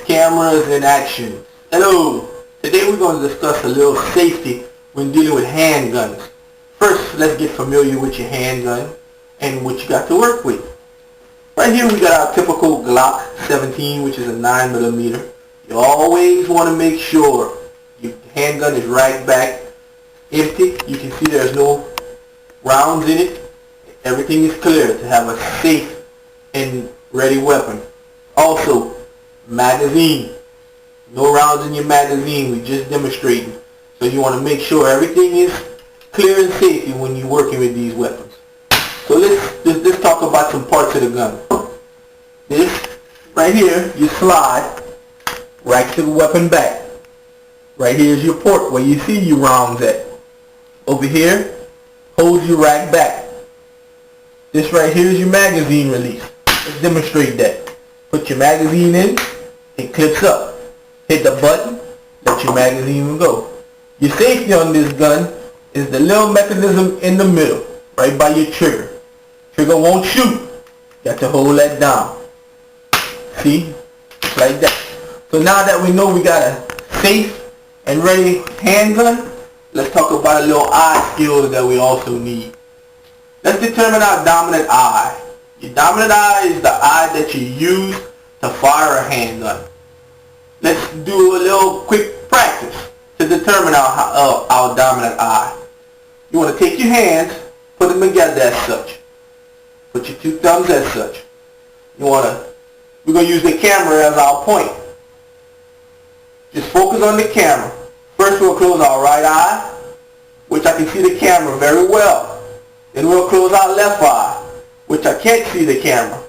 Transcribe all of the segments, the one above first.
Cameras in action. Hello. Today we're going to discuss a little safety when dealing with handguns. First, let's get familiar with your handgun and what you got to work with. Right here we got our typical Glock 17, which is a 9mm. You always want to make sure your handgun is racked back, empty. You can see there's no rounds in it. Everything is clear to have a safe and ready weapon. Also, magazine. No rounds in your magazine. We just demonstrating. So you want to make sure everything is clear and safe when you're working with these weapons. So let's talk about some parts of the gun. This right here, you slide, rack the weapon back. Right here is your port where you see your rounds at. Over here, holds your rack back. This right here is your magazine release. Let's demonstrate that. Put your magazine in, it clips up. Hit the button, let your magazine go. Your safety on this gun is the little mechanism in the middle, right by your trigger. Trigger won't shoot. Got to hold that down. See? Just like that. So now that we know we got a safe and ready handgun, let's talk about a little eye skills that we also need. Let's determine our dominant eye. Your dominant eye is the eye that you use to fire a handgun. Let's do a little quick practice to determine our dominant eye. You want to take your hands, put them together as such. Put your two thumbs as such. We're going to use the camera as our point. Just focus on the camera. First we'll close our right eye, which I can see the camera very well. Then we'll close our left eye, which I can't see the camera.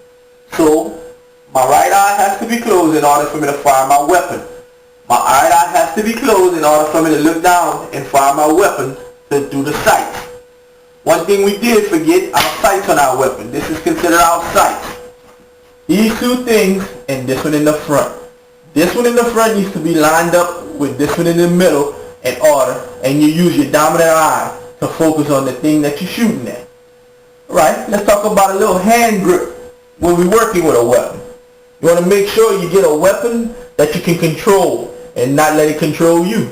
So my right eye has to be closed in order for me to fire my weapon. My right eye has to be closed in order for me to look down and fire my weapon through the sights. One thing we did forget, our sights on our weapon. This is considered our sights. These two things and this one in the front. This one in the front needs to be lined up with this one in the middle in order, and you use your dominant eye to focus on the thing that you're shooting at. Alright, let's talk about a little hand grip when we're working with a weapon. You want to make sure you get a weapon that you can control and not let it control you. You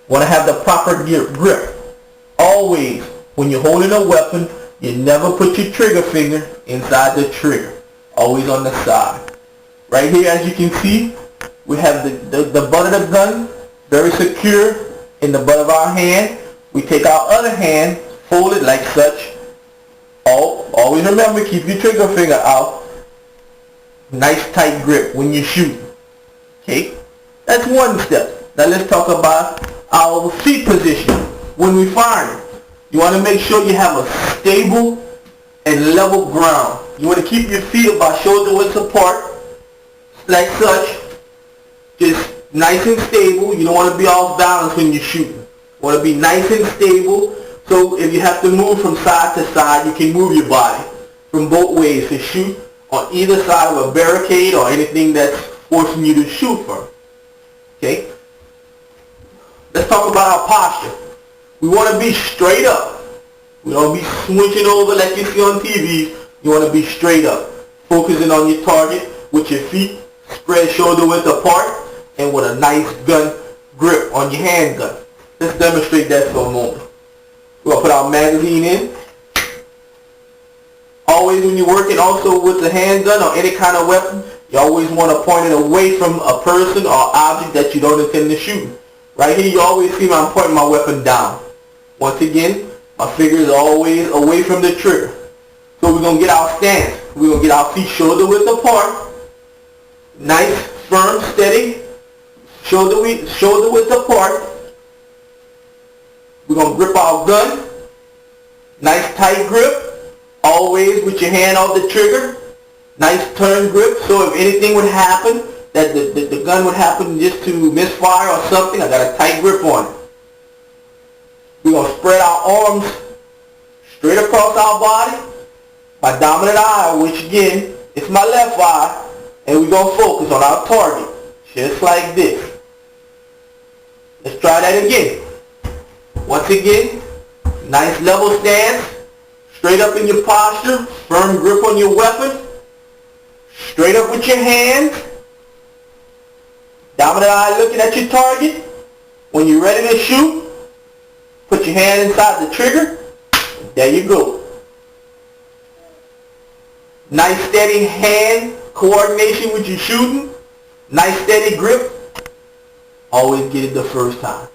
want to have the proper grip. Always, when you're holding a weapon, you never put your trigger finger inside the trigger. Always on the side. Right here, as you can see, we have the butt of the gun very secure in the butt of our hand. We take our other hand, fold it like such. Always remember, keep your trigger finger out. Nice tight grip when you shoot. Okay? That's one step. Now let's talk about our feet position when we fire. You want to make sure you have a stable and level ground. You want to keep your feet about shoulder width apart, like such. Just nice and stable. You don't want to be off balance when you're shooting. You want to be nice and stable. So if you have to move from side to side, you can move your body from both ways to shoot on either side of a barricade or anything that's forcing you to shoot from. Okay? Let's talk about our posture. We want to be straight up. We don't be switching over like you see on TV. You want to be straight up. Focusing on your target with your feet spread shoulder width apart and with a nice gun grip on your handgun. Let's demonstrate that for a moment. We're going to put our magazine in. Always when you're working also with a handgun or any kind of weapon, you always want to point it away from a person or object that you don't intend to shoot. Right here you always see me, I'm pointing my weapon down. Once again, my finger is always away from the trigger. So we're going to get our stance. We're going to get our feet shoulder width apart. Nice, firm, steady. Shoulder width apart. We're going to grip our gun. Nice tight grip. Always with your hand off the trigger. Nice turn grip. So if anything would happen, that the gun would happen just to misfire or something, I got a tight grip on it. We're going to spread our arms straight across our body. My dominant eye, which again, is my left eye, and we're going to focus on our target, just like this. Let's try that again. Once again, nice level stance, straight up in your posture, firm grip on your weapon, straight up with your hands, Dominant eye looking at your target. When you're ready to shoot, put your hand inside the trigger. There you go. Nice steady hand coordination with your shooting. Nice steady grip. Always get it the first time.